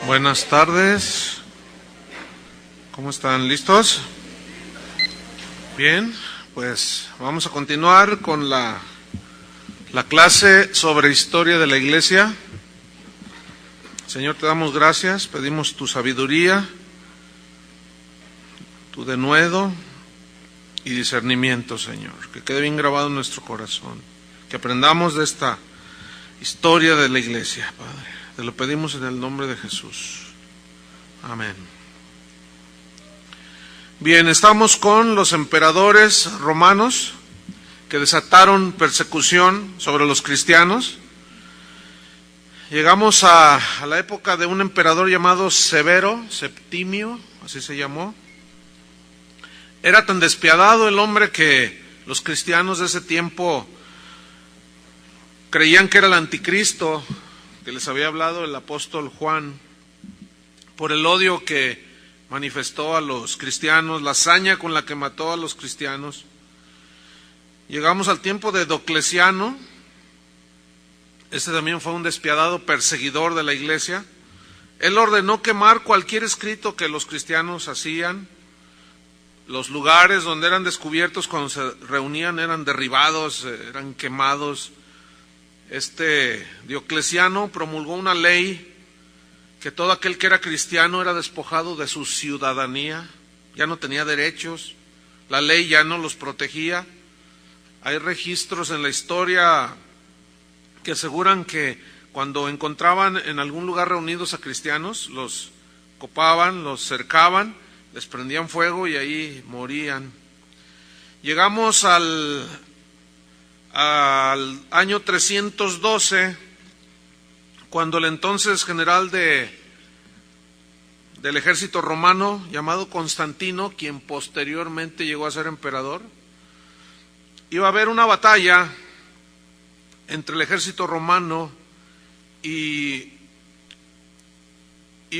Buenas tardes. ¿Cómo están? ¿Listos? Bien, pues vamos a continuar con la clase sobre historia de la iglesia. Señor, te damos gracias, pedimos tu sabiduría, tu denuedo y discernimiento, Señor, que quede bien grabado en nuestro corazón, que aprendamos de esta historia de la iglesia, Padre. Te lo pedimos en el nombre de Jesús. Amén. Bien, estamos con los emperadores romanos que desataron persecución sobre los cristianos. Llegamos a la época de un emperador llamado Severo, Septimio, así se llamó. Era tan despiadado el hombre que los cristianos de ese tiempo creían que era el anticristo, que les había hablado el apóstol Juan, por el odio que manifestó a los cristianos, la hazaña con la que mató a los cristianos. Llegamos al tiempo de Diocleciano. Este también fue un despiadado perseguidor de la iglesia. Él ordenó quemar cualquier escrito que los cristianos hacían. Los lugares donde eran descubiertos cuando se reunían eran derribados, eran quemados. Diocleciano promulgó una ley que todo aquel que era cristiano era despojado de su ciudadanía, ya no tenía derechos, la ley ya no los protegía. Hay registros en la historia que aseguran que cuando encontraban en algún lugar reunidos a cristianos, los copaban, los cercaban, les prendían fuego y ahí morían. Llegamos al año 312, cuando el entonces general del ejército romano, llamado Constantino, quien posteriormente llegó a ser emperador, iba a haber una batalla entre el ejército romano y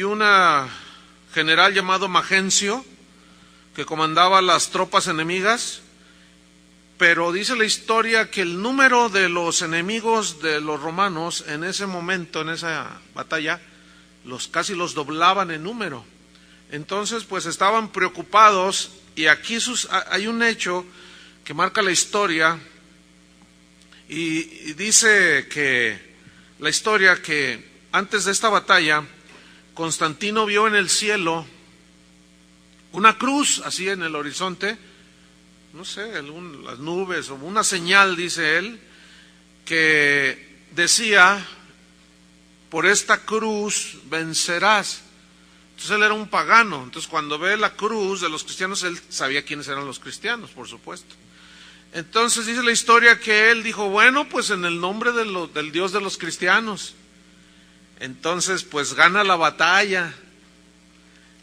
una general llamado Magencio, que comandaba las tropas enemigas. Pero dice la historia que el número de los enemigos de los romanos en ese momento, en esa batalla, casi los doblaban en número. Entonces, pues estaban preocupados, y aquí hay un hecho que marca la historia, y dice que la historia que antes de esta batalla, Constantino vio en el cielo una cruz así en el horizonte, no sé, las nubes o una señal, dice él, que decía: por esta cruz vencerás. Entonces él era un pagano, entonces cuando ve la cruz de los cristianos, él sabía quiénes eran los cristianos, por supuesto. Entonces dice la historia que él dijo: bueno, pues en el nombre del Dios de los cristianos. Entonces pues gana la batalla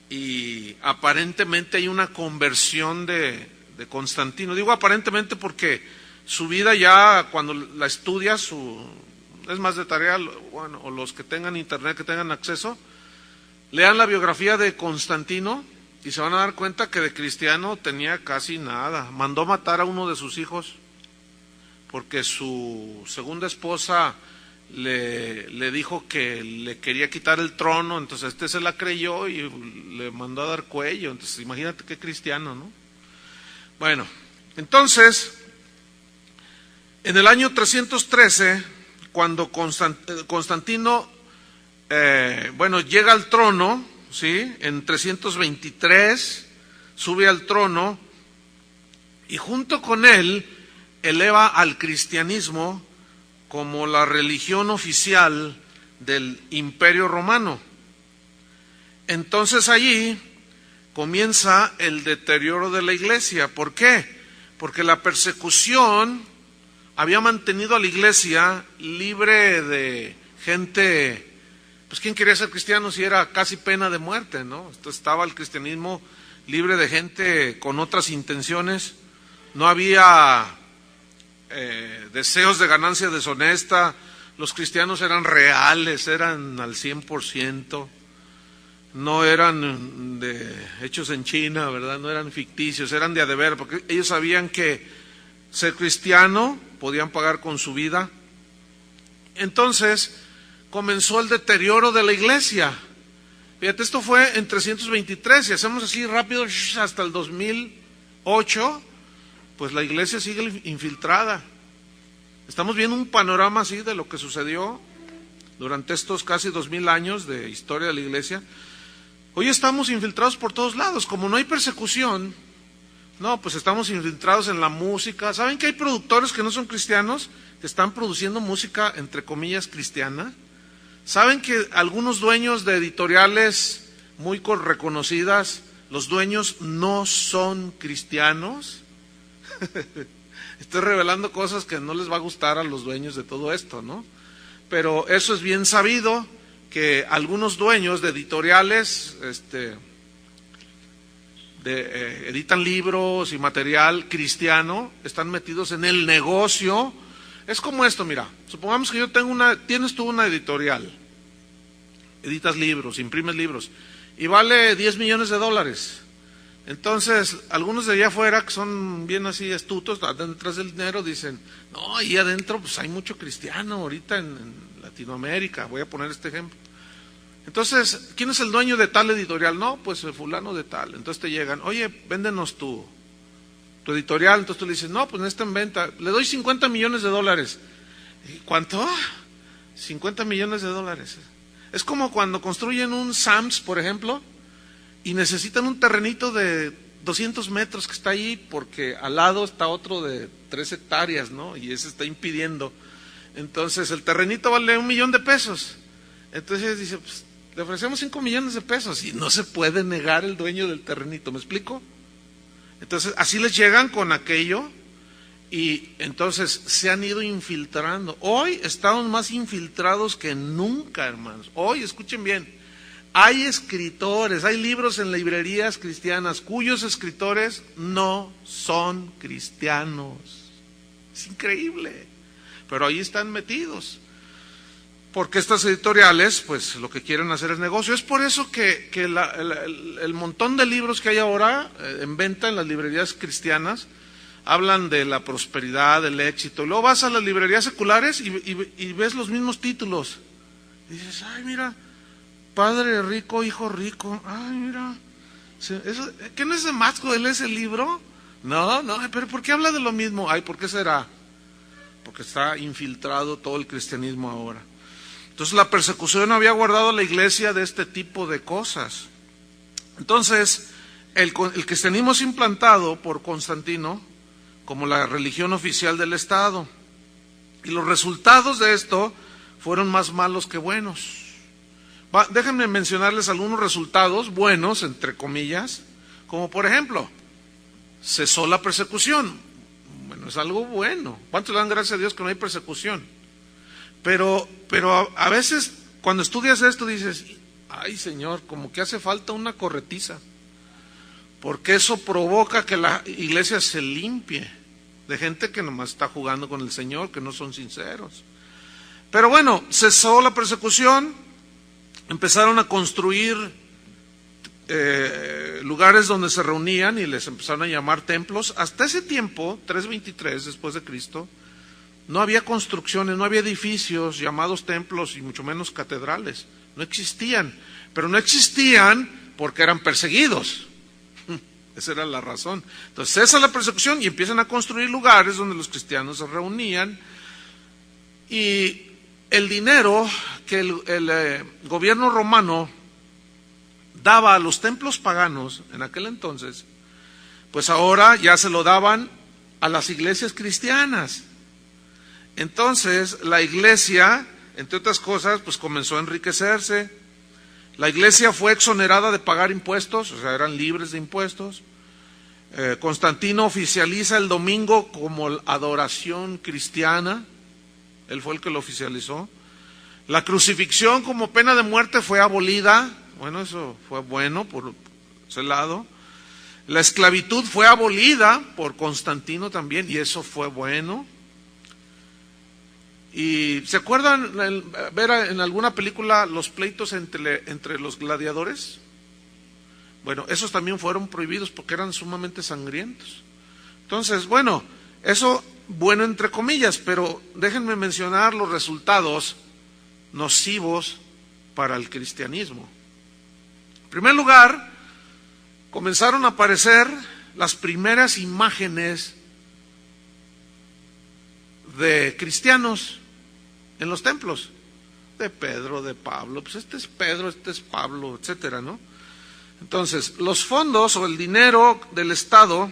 y aparentemente hay una conversión de Constantino. Digo aparentemente porque su vida ya, cuando la estudias, es más de tarea, bueno, o los que tengan internet, que tengan acceso, lean la biografía de Constantino y se van a dar cuenta que de cristiano tenía casi nada. Mandó matar a uno de sus hijos porque su segunda esposa le dijo que le quería quitar el trono, entonces se la creyó y le mandó a dar cuello. Entonces imagínate qué cristiano, ¿no? Bueno, entonces, en el año 313, cuando Constantino, llega al trono, ¿sí? En 323 sube al trono y junto con él eleva al cristianismo como la religión oficial del Imperio Romano. Entonces allí comienza el deterioro de la iglesia. ¿Por qué? Porque la persecución había mantenido a la iglesia libre de gente. Pues ¿quién quería ser cristiano si era casi pena de muerte, no? Entonces estaba el cristianismo libre de gente con otras intenciones. No había deseos de ganancia deshonesta. Los cristianos eran reales, eran al 100%. No eran hechos en China, ¿verdad? No eran ficticios, eran de a de ver, porque ellos sabían que ser cristiano podían pagar con su vida. Entonces comenzó el deterioro de la iglesia. Fíjate, esto fue en 323, y hacemos así rápido hasta el 2008, pues la iglesia sigue infiltrada. Estamos viendo un panorama así de lo que sucedió durante estos casi 2000 años de historia de la iglesia. Hoy estamos infiltrados por todos lados. Como no hay persecución, no, pues estamos infiltrados en la música. ¿Saben que hay productores que no son cristianos que están produciendo música, entre comillas, cristiana? ¿Saben que algunos dueños de editoriales muy reconocidas, los dueños no son cristianos? Estoy revelando cosas que no les va a gustar a los dueños de todo esto, ¿no? Pero eso es bien sabido, que algunos dueños de editoriales editan libros y material cristiano, están metidos en el negocio. Es como esto, mira, supongamos que yo tengo tienes tú una editorial, editas libros, imprimes libros, y vale $10 millones. Entonces, algunos de allá afuera, que son bien así astutos, detrás del dinero, dicen, no, ahí adentro pues hay mucho cristiano ahorita en Latinoamérica, voy a poner este ejemplo. Entonces, ¿quién es el dueño de tal editorial? No, pues el fulano de tal. Entonces te llegan, oye, véndenos tu editorial. Entonces tú le dices, no, pues no está en venta, le doy $50 millones. ¿Y cuánto? $50 millones. Es como cuando construyen un Sams, por ejemplo, y necesitan un terrenito de 200 metros que está ahí, porque al lado está otro de 3 hectáreas, ¿no? Y ese está impidiendo. Entonces el terrenito vale $1 millón. Entonces dice, pues le ofrecemos $5 millones, y no se puede negar el dueño del terrenito, ¿me explico? Entonces así les llegan con aquello, y entonces se han ido infiltrando. Hoy estamos más infiltrados que nunca, hermanos. Hoy, escuchen bien, hay escritores, hay libros en librerías cristianas cuyos escritores no son cristianos. Es increíble, pero ahí están metidos, porque estas editoriales, pues lo que quieren hacer es negocio. Es por eso que el montón de libros que hay ahora en venta en las librerías cristianas hablan de la prosperidad, del éxito. Luego vas a las librerías seculares y ves los mismos títulos. Y dices, ay, mira, padre rico, hijo rico. Ay, mira, ¿qué no es de Maxwell ese libro? No, pero ¿por qué habla de lo mismo? Ay, ¿por qué será? Porque está infiltrado todo el cristianismo ahora. Entonces la persecución había guardado a la iglesia de este tipo de cosas. Entonces, el cristianismo es implantado por Constantino como la religión oficial del Estado. Y los resultados de esto fueron más malos que buenos. Déjenme mencionarles algunos resultados buenos, entre comillas, como por ejemplo, cesó la persecución. Bueno, es algo bueno. ¿Cuántos le dan gracias a Dios que no hay persecución? Pero a veces cuando estudias esto dices, ay Señor, como que hace falta una corretiza, porque eso provoca que la iglesia se limpie de gente que nomás está jugando con el Señor, que no son sinceros. Pero bueno, cesó la persecución, empezaron a construir lugares donde se reunían y les empezaron a llamar templos. Hasta ese tiempo, 323 después de Cristo, no había construcciones, no había edificios llamados templos y mucho menos catedrales. No existían, pero no existían porque eran perseguidos. Esa era la razón. Entonces cesa la persecución y empiezan a construir lugares donde los cristianos se reunían. Y el dinero que el gobierno romano daba a los templos paganos en aquel entonces, pues ahora ya se lo daban a las iglesias cristianas. Entonces la iglesia, entre otras cosas, pues comenzó a enriquecerse. La iglesia fue exonerada de pagar impuestos, o sea, eran libres de impuestos. Constantino oficializa el domingo como adoración cristiana, él fue el que lo oficializó. La crucifixión como pena de muerte fue abolida, bueno, eso fue bueno por ese lado. La esclavitud fue abolida por Constantino también, y eso fue bueno. ¿Y se acuerdan ver en alguna película los pleitos entre los gladiadores? Bueno, esos también fueron prohibidos porque eran sumamente sangrientos. Entonces, bueno, eso bueno entre comillas, pero déjenme mencionar los resultados nocivos para el cristianismo. En primer lugar, comenzaron a aparecer las primeras imágenes de cristianos en los templos, de Pedro, de Pablo, pues este es Pedro, este es Pablo, etcétera, ¿no? Entonces, los fondos o el dinero del Estado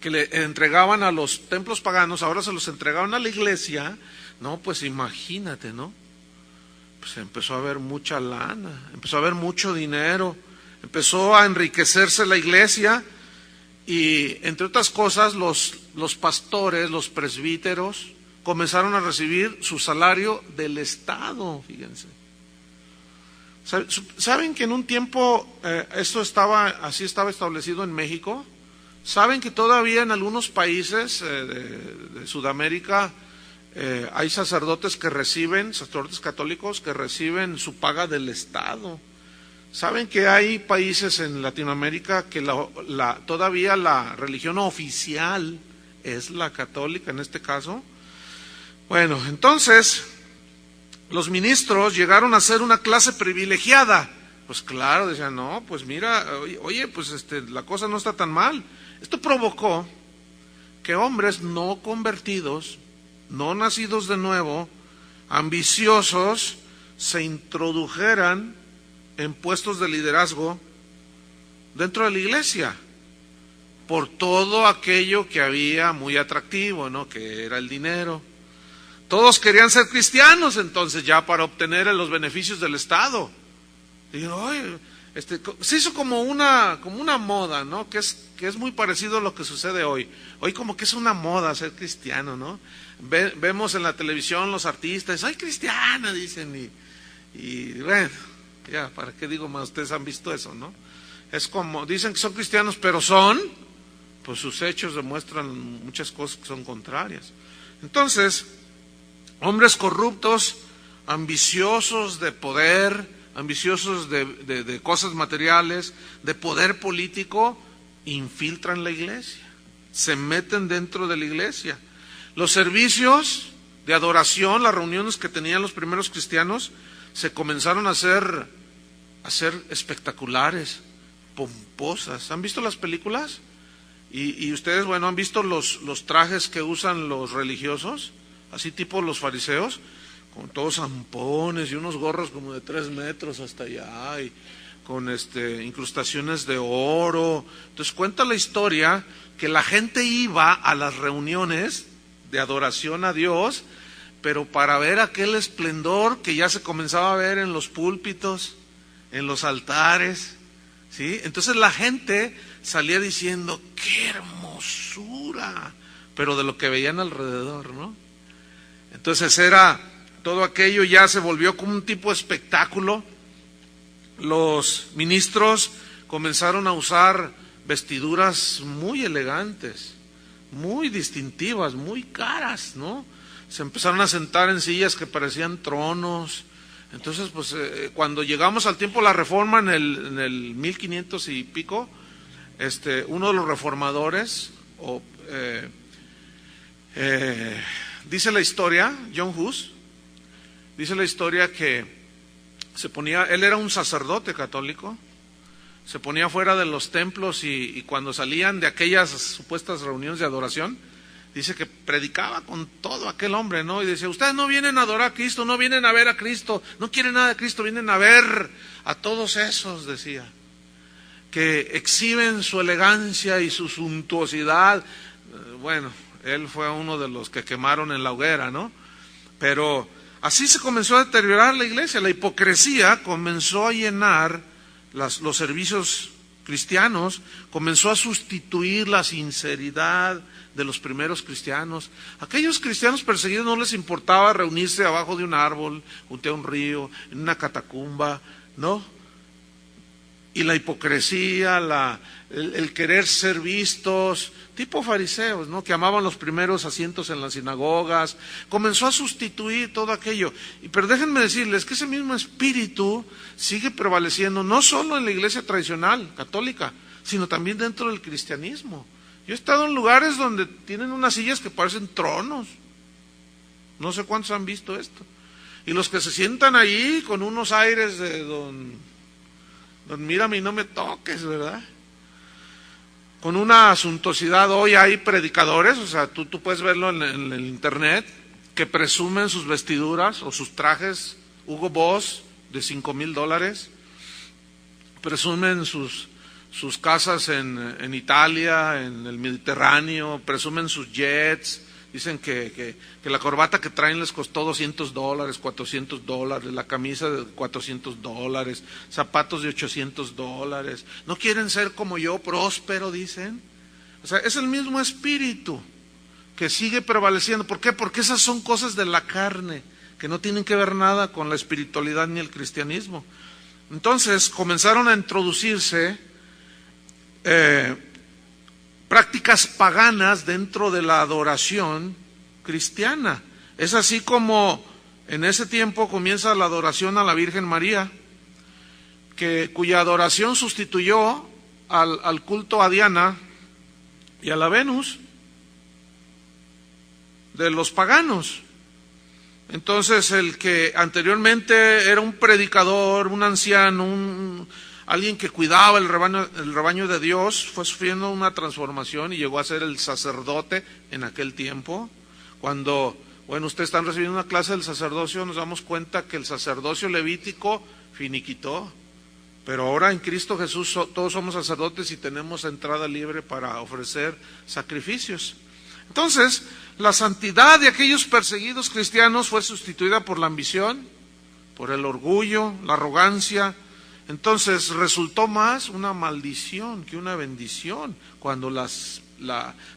que le entregaban a los templos paganos, ahora se los entregaban a la iglesia, no, pues imagínate, ¿no? Pues empezó a haber mucha lana, empezó a haber mucho dinero, empezó a enriquecerse la iglesia y, entre otras cosas, los pastores, los presbíteros, comenzaron a recibir su salario del Estado, fíjense. ¿Saben que en un tiempo esto así estaba establecido en México? ¿Saben que todavía en algunos países de Sudamérica hay sacerdotes católicos que reciben su paga del Estado? ¿Saben que hay países en Latinoamérica que todavía la religión oficial es la católica en este caso? Bueno, entonces los ministros llegaron a ser una clase privilegiada. Pues claro, decían, no, pues mira, oye, pues la cosa no está tan mal. Esto provocó que hombres no convertidos, no nacidos de nuevo, ambiciosos, se introdujeran en puestos de liderazgo dentro de la iglesia, por todo aquello que había muy atractivo, ¿no? Que era el dinero. Todos querían ser cristianos, entonces, ya para obtener los beneficios del Estado. Y oye, se hizo como una moda, ¿no? Que es muy parecido a lo que sucede hoy. Hoy como que es una moda ser cristiano, ¿no? Vemos en la televisión los artistas, soy cristiana, dicen, y bueno, ya, ¿para qué digo más? Ustedes han visto eso, ¿no? Es como, dicen que son cristianos, pero pues sus hechos demuestran muchas cosas que son contrarias. Entonces, hombres corruptos, ambiciosos de poder, ambiciosos de cosas materiales, de poder político, infiltran la iglesia, se meten dentro de la iglesia. Los servicios de adoración, las reuniones que tenían los primeros cristianos, se comenzaron a hacer espectaculares, pomposas. ¿Han visto las películas? Y ustedes, bueno, ¿han visto los trajes que usan los religiosos? Así tipo los fariseos, con todos zampones y unos gorros como de 3 metros hasta allá, y con incrustaciones de oro. Entonces cuenta la historia que la gente iba a las reuniones de adoración a Dios, pero para ver aquel esplendor que ya se comenzaba a ver en los púlpitos, en los altares, ¿sí? Entonces la gente salía diciendo, ¡qué hermosura! Pero de lo que veían alrededor, ¿no? Entonces todo aquello ya se volvió como un tipo de espectáculo. Los ministros comenzaron a usar vestiduras muy elegantes, muy distintivas, muy caras, ¿no? Se empezaron a sentar en sillas que parecían tronos. Entonces, pues cuando llegamos al tiempo de la Reforma, en el 1500 y pico, uno de los reformadores, dice la historia, John Hus, dice la historia que él era un sacerdote católico, se ponía fuera de los templos y cuando salían de aquellas supuestas reuniones de adoración, dice que predicaba con todo aquel hombre, ¿no? Y decía, ustedes no vienen a adorar a Cristo, no vienen a ver a Cristo, no quieren nada de Cristo, vienen a ver a todos esos, decía, que exhiben su elegancia y su suntuosidad. Bueno, él fue uno de los que quemaron en la hoguera, ¿no? Pero así se comenzó a deteriorar la iglesia, la hipocresía comenzó a llenar los servicios cristianos, comenzó a sustituir la sinceridad de los primeros cristianos. Aquellos cristianos perseguidos no les importaba reunirse abajo de un árbol, junto a un río, en una catacumba, ¿no? Y la hipocresía, el querer ser vistos, tipo fariseos, ¿no? Que amaban los primeros asientos en las sinagogas, comenzó a sustituir todo aquello. Pero déjenme decirles que ese mismo espíritu sigue prevaleciendo no solo en la iglesia tradicional, católica, sino también dentro del cristianismo. Yo he estado en lugares donde tienen unas sillas que parecen tronos. No sé cuántos han visto esto. Y los que se sientan ahí con unos aires de don Mírame y no me toques, ¿verdad? Con una suntuosidad. Hoy hay predicadores, o sea, tú puedes verlo en el internet, que presumen sus vestiduras o sus trajes Hugo Boss de $5,000, presumen sus casas en Italia, en el Mediterráneo, presumen sus jets, dicen que la corbata que traen les costó $200, $400, la camisa de $400, zapatos de $800. No quieren ser como yo, próspero, dicen. O sea, es el mismo espíritu que sigue prevaleciendo. ¿Por qué? Porque esas son cosas de la carne, que no tienen que ver nada con la espiritualidad ni el cristianismo. Entonces comenzaron a introducirse prácticas paganas dentro de la adoración cristiana. Es así como en ese tiempo comienza la adoración a la Virgen María, cuya adoración sustituyó al culto a Diana y a la Venus de los paganos. Entonces el que anteriormente era un predicador, un anciano, alguien que cuidaba el rebaño de Dios, fue sufriendo una transformación y llegó a ser el sacerdote en aquel tiempo. Cuando, ustedes están recibiendo una clase del sacerdocio, nos damos cuenta que el sacerdocio levítico finiquitó, pero ahora en Cristo Jesús todos somos sacerdotes y tenemos entrada libre para ofrecer sacrificios. Entonces, la santidad de aquellos perseguidos cristianos fue sustituida por la ambición, por el orgullo, la arrogancia. Entonces resultó más una maldición que una bendición cuando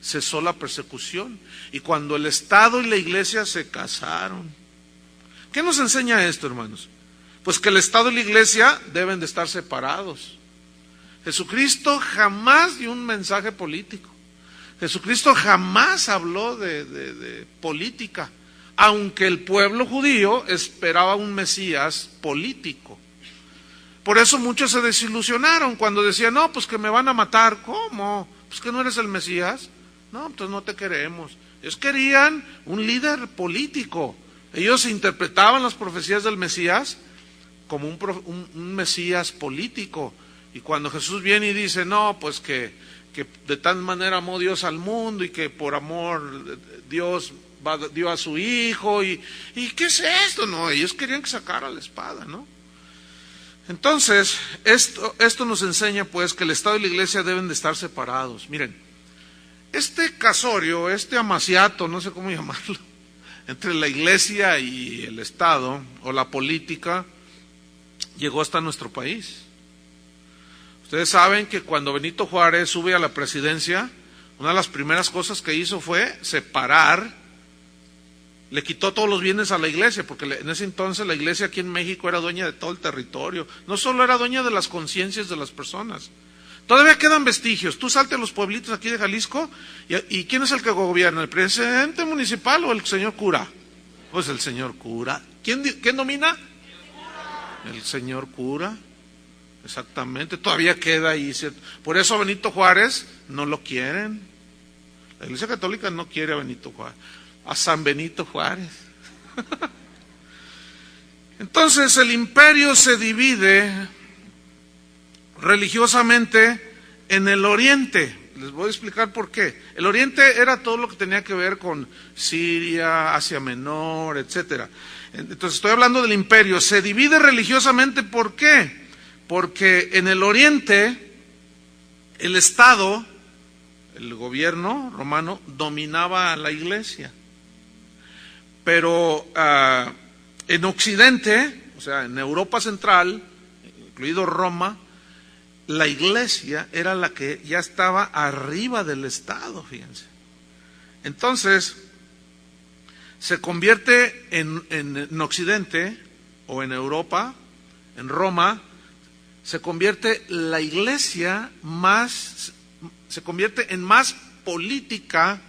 cesó la persecución y cuando el Estado y la Iglesia se casaron. ¿Qué nos enseña esto, hermanos? Pues que el Estado y la Iglesia deben de estar separados. Jesucristo jamás dio un mensaje político. Jesucristo jamás habló de política, aunque el pueblo judío esperaba un Mesías político. Por eso muchos se desilusionaron cuando decían, no, pues que me van a matar. ¿Cómo? Pues que no eres el Mesías. No, entonces no te queremos. Ellos querían un líder político. Ellos interpretaban las profecías del Mesías como un Mesías político. Y cuando Jesús viene y dice, no, pues que de tal manera amó Dios al mundo y que por amor Dios dio a su Hijo. ¿Y qué es esto? No, ellos querían que sacara la espada, ¿no? Entonces, esto nos enseña pues que el Estado y la Iglesia deben de estar separados. Miren, este casorio, este amaciato, no sé cómo llamarlo, entre la Iglesia y el Estado o la política, llegó hasta nuestro país. Ustedes saben que cuando Benito Juárez sube a la presidencia, una de las primeras cosas que hizo fue separar, le quitó todos los bienes a la iglesia, porque en ese entonces la iglesia aquí en México era dueña de todo el territorio, no solo era dueña de las conciencias de las personas. Todavía quedan vestigios. Tú salte a los pueblitos aquí de Jalisco, y ¿quién es el que gobierna? ¿El presidente municipal o el señor cura? Pues el señor cura. ¿Quién domina? El señor cura. Exactamente, todavía queda ahí, ¿cierto? Por eso a Benito Juárez no lo quieren. La Iglesia Católica no quiere a Benito Juárez, a San Benito Juárez. Entonces el imperio se divide religiosamente en el oriente. Les voy a explicar por qué. El oriente era todo lo que tenía que ver con Siria, Asia Menor, etcétera. Entonces estoy hablando del imperio. Se divide religiosamente, ¿por qué? Porque en el oriente el Estado, el gobierno romano, dominaba a la iglesia. Pero en Occidente, o sea, en Europa Central, incluido Roma, la iglesia era la que ya estaba arriba del Estado, fíjense. Entonces, se convierte en Occidente, o en Europa, en Roma, se convierte la iglesia se convierte en más política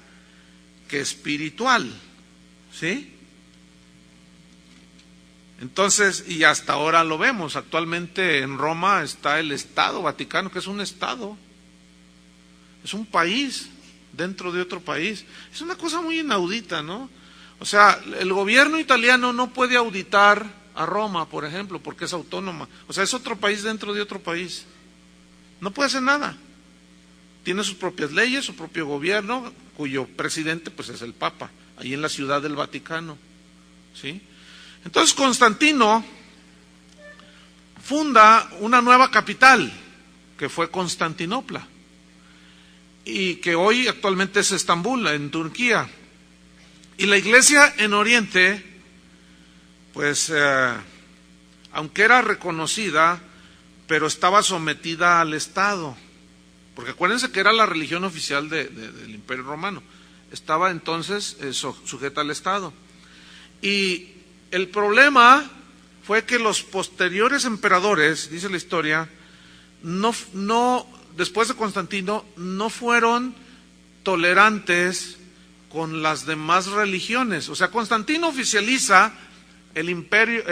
que espiritual, ¿sí? Entonces, y hasta ahora lo vemos, actualmente en Roma está el Estado Vaticano, que es un Estado, es un país dentro de otro país. Es una cosa muy inaudita, ¿no? O sea, el gobierno italiano no puede auditar a Roma, por ejemplo, porque es autónoma. O sea, es otro país dentro de otro país. No puede hacer nada. Tiene sus propias leyes, su propio gobierno, cuyo presidente pues es el Papa, ahí en la Ciudad del Vaticano, ¿sí? Entonces Constantino funda una nueva capital, que fue Constantinopla, y que hoy actualmente es Estambul, en Turquía. Y la iglesia en Oriente, pues, aunque era reconocida, pero estaba sometida al Estado. Porque acuérdense que era la religión oficial del Imperio Romano. Estaba entonces sujeta al Estado. Y el problema fue que los posteriores emperadores, dice la historia, después de Constantino, no fueron tolerantes con las demás religiones. O sea, Constantino oficializa el imperio,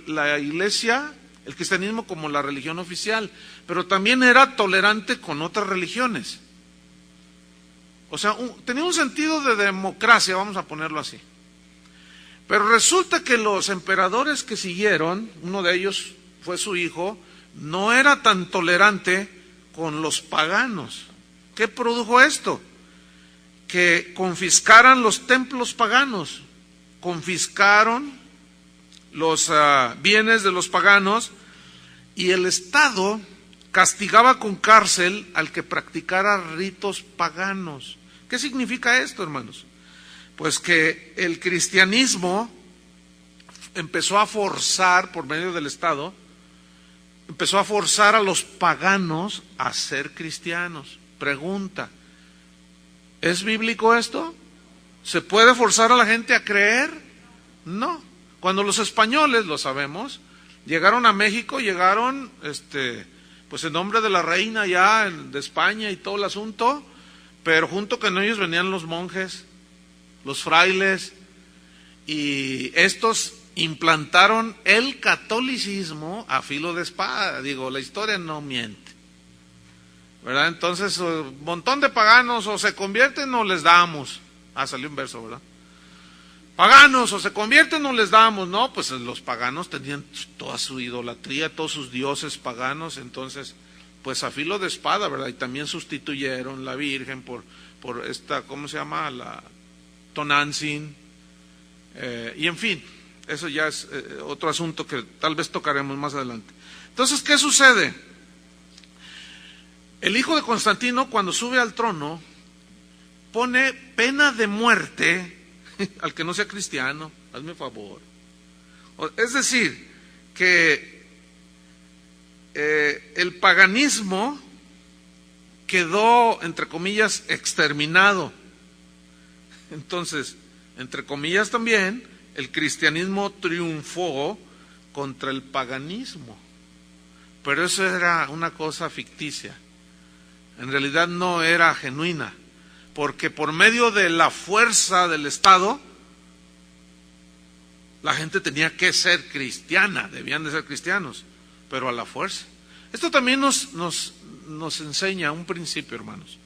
la iglesia, el cristianismo como la religión oficial, pero también era tolerante con otras religiones. O sea, tenía un sentido de democracia, vamos a ponerlo así. Pero resulta que los emperadores que siguieron, uno de ellos fue su hijo, no era tan tolerante con los paganos. ¿Qué produjo esto? Que confiscaran los templos paganos, confiscaron los bienes de los paganos, y el Estado castigaba con cárcel al que practicara ritos paganos. ¿Qué significa esto, hermanos? Pues que el cristianismo empezó a forzar, por medio del Estado, empezó a forzar a los paganos a ser cristianos. Pregunta, ¿es bíblico esto? ¿Se puede forzar a la gente a creer? No. Cuando los españoles, lo sabemos, llegaron a México, llegaron pues en nombre de la reina ya de España y todo el asunto, pero junto con ellos venían los monjes, los frailes, y estos implantaron el catolicismo a filo de espada. Digo, la historia no miente, ¿verdad? Entonces, un montón de paganos, o se convierten o les damos. Salió un verso, ¿verdad? Paganos, o se convierten o les damos. No, pues los paganos tenían toda su idolatría, todos sus dioses paganos, entonces, pues a filo de espada, ¿verdad? Y también sustituyeron la Virgen por esta, ¿cómo se llama? La Tonantzin, y en fin, eso ya es otro asunto que tal vez tocaremos más adelante. Entonces, ¿qué sucede? El hijo de Constantino, cuando sube al trono, pone pena de muerte al que no sea cristiano. Hazme favor. Es decir, que el paganismo quedó, entre comillas, exterminado. Entonces, entre comillas también, el cristianismo triunfó contra el paganismo. Pero eso era una cosa ficticia. En realidad no era genuina, porque por medio de la fuerza del Estado, la gente tenía que ser cristiana, debían de ser cristianos, pero a la fuerza. Esto también nos enseña un principio, hermanos.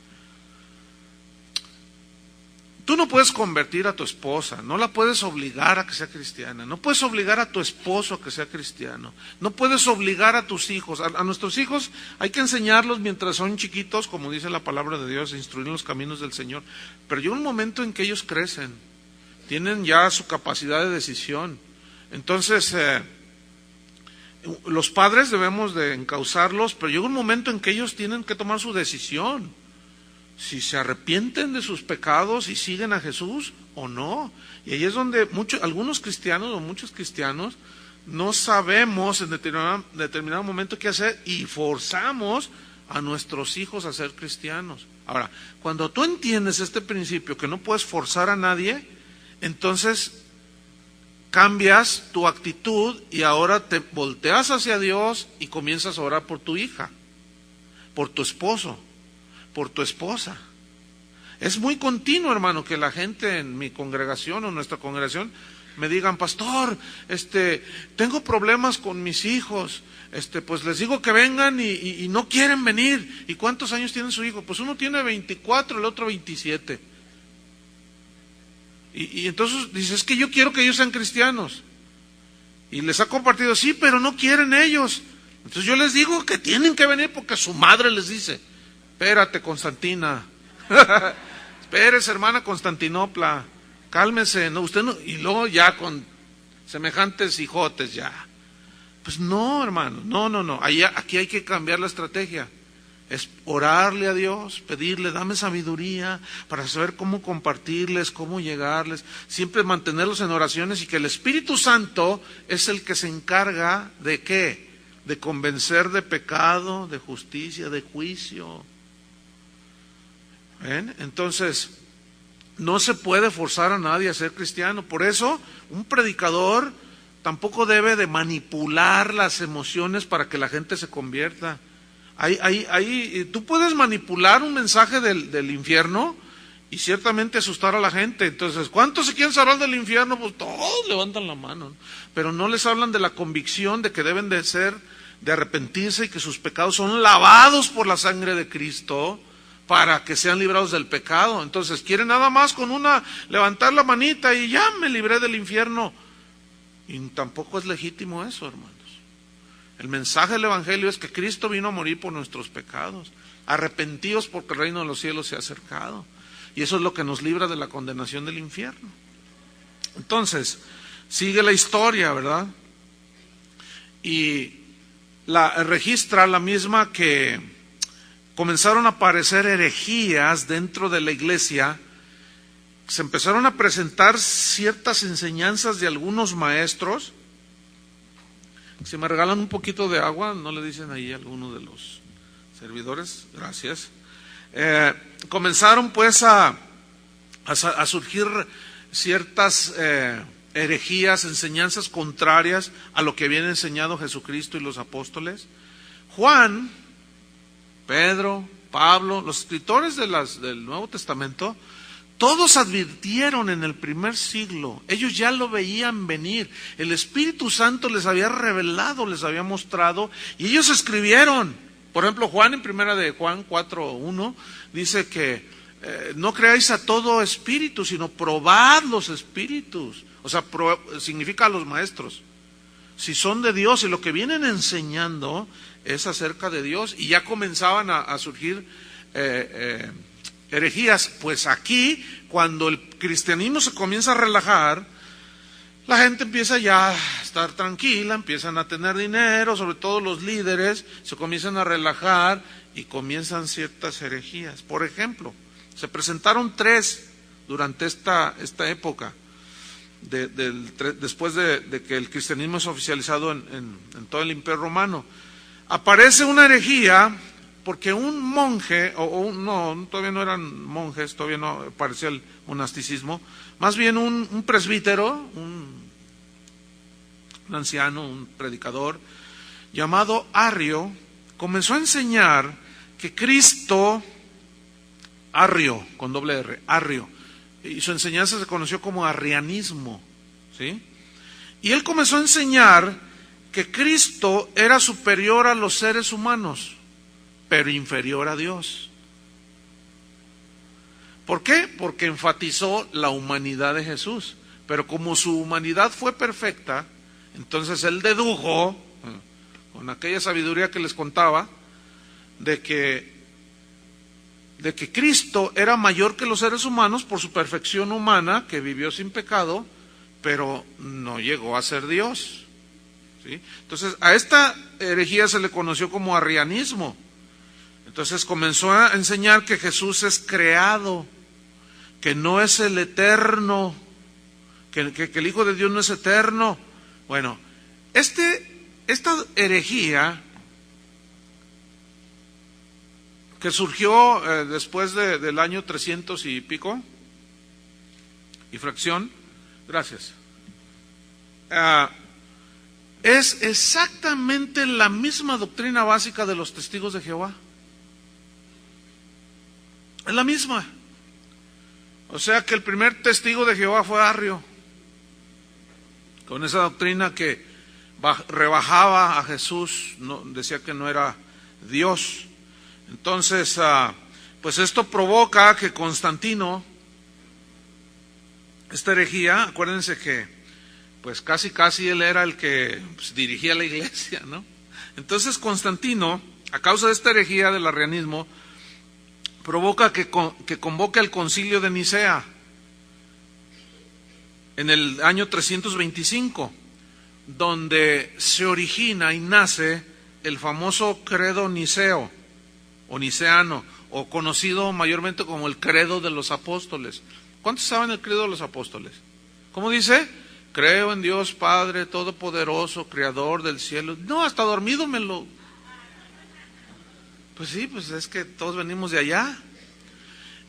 Tú no puedes convertir a tu esposa, no la puedes obligar a que sea cristiana, no puedes obligar a tu esposo a que sea cristiano, no puedes obligar a tus hijos. A nuestros hijos hay que enseñarlos mientras son chiquitos, como dice la palabra de Dios, instruir en los caminos del Señor. Pero llega un momento en que ellos crecen, tienen ya su capacidad de decisión. Entonces, los padres debemos de encauzarlos, pero llega un momento en que ellos tienen que tomar su decisión. Si se arrepienten de sus pecados y siguen a Jesús o no. Y ahí es donde algunos cristianos o muchos cristianos no sabemos en determinado momento qué hacer y forzamos a nuestros hijos a ser cristianos. Ahora, cuando tú entiendes este principio que no puedes forzar a nadie, entonces cambias tu actitud y ahora te volteas hacia Dios y comienzas a orar por tu hija, por tu esposo, por tu esposa. Es muy continuo, hermano, que la gente en mi congregación o nuestra congregación me digan: pastor, tengo problemas con mis hijos, pues les digo que vengan y no quieren venir. ¿Y cuántos años tiene su hijo? Pues uno tiene 24, el otro 27. Y entonces dice: es que yo quiero que ellos sean cristianos. Y les ha compartido, sí, pero no quieren ellos. Entonces yo les digo que tienen que venir porque su madre les dice, espérate, Constantina, espérese, hermana Constantinopla, cálmese, no, usted no, y luego ya con semejantes hijotes ya. Pues no, hermano, no, aquí hay que cambiar la estrategia. Es orarle a Dios, pedirle, dame sabiduría para saber cómo compartirles, cómo llegarles, siempre mantenerlos en oraciones y que el Espíritu Santo es el que se encarga de ¿qué? De convencer de pecado, de justicia, de juicio. ¿Ven? Entonces, no se puede forzar a nadie a ser cristiano. Por eso, un predicador tampoco debe de manipular las emociones para que la gente se convierta. Tú puedes manipular un mensaje del infierno y ciertamente asustar a la gente. Entonces, ¿cuántos se quieren salvar del infierno? Pues todos levantan la mano, ¿no? Pero no les hablan de la convicción de que deben de arrepentirse y que sus pecados son lavados por la sangre de Cristo para que sean librados del pecado. Entonces, quieren nada más con levantar la manita y ya me libré del infierno. Y tampoco es legítimo eso, hermanos. El mensaje del Evangelio es que Cristo vino a morir por nuestros pecados. Arrepentíos porque el reino de los cielos se ha acercado. Y eso es lo que nos libra de la condenación del infierno. Entonces, sigue la historia, ¿verdad? Y registra la misma que comenzaron a aparecer herejías dentro de la iglesia. Se empezaron a presentar ciertas enseñanzas de algunos maestros. Si me regalan un poquito de agua, ¿no le dicen ahí a alguno de los servidores? Gracias. Comenzaron pues a surgir ciertas herejías, enseñanzas contrarias a lo que habían enseñado Jesucristo y los apóstoles. Juan, Pedro, Pablo, los escritores del Nuevo Testamento, todos advirtieron en el primer siglo, ellos ya lo veían venir, el Espíritu Santo les había revelado, les había mostrado, y ellos escribieron. Por ejemplo, Juan en primera de Juan 4:1 dice que no creáis a todo espíritu, sino probad los espíritus. O sea, significa a los maestros. Si son de Dios y lo que vienen enseñando es acerca de Dios, y ya comenzaban a surgir herejías. Pues aquí, cuando el cristianismo se comienza a relajar, la gente empieza ya a estar tranquila, empiezan a tener dinero, sobre todo los líderes, se comienzan a relajar y comienzan ciertas herejías. Por ejemplo, se presentaron 3 durante esta época, después de que el cristianismo es oficializado en todo el Imperio Romano. Aparece una herejía porque un monje, no, todavía no eran monjes, todavía no parecía el monasticismo, más bien un presbítero, un anciano, un predicador, llamado Arrio, comenzó a enseñar que Cristo, Arrio, con doble R, Arrio, y su enseñanza se conoció como arrianismo, ¿sí? Y él comenzó a enseñar que Cristo era superior a los seres humanos, pero inferior a Dios. ¿Por qué? Porque enfatizó la humanidad de Jesús. Pero como su humanidad fue perfecta, entonces él dedujo, con aquella sabiduría que les contaba, de que Cristo era mayor que los seres humanos por su perfección humana, que vivió sin pecado, pero no llegó a ser Dios, ¿sí? Entonces a esta herejía se le conoció como arrianismo. Entonces comenzó a enseñar que Jesús es creado, que no es el eterno, que el Hijo de Dios no es eterno. Bueno, esta herejía que surgió después del año 300 y pico, y fracción, gracias, es exactamente la misma doctrina básica de los testigos de Jehová. Es la misma. O sea que el primer testigo de Jehová fue Arrio, con esa doctrina que rebajaba a Jesús, no, decía que no era Dios. Entonces, pues esto provoca que Constantino, esta herejía, acuérdense que pues casi él era el que pues, dirigía la iglesia, ¿no? Entonces Constantino, a causa de esta herejía del arrianismo, provoca que convoque al concilio de Nicea en el año 325, donde se origina y nace el famoso credo niceo o niceano, o conocido mayormente como el credo de los apóstoles. ¿Cuántos saben el credo de los apóstoles? ¿Cómo dice? Creo en Dios Padre Todopoderoso, Creador del cielo. No, hasta dormido me lo... Pues sí, pues es que todos venimos de allá.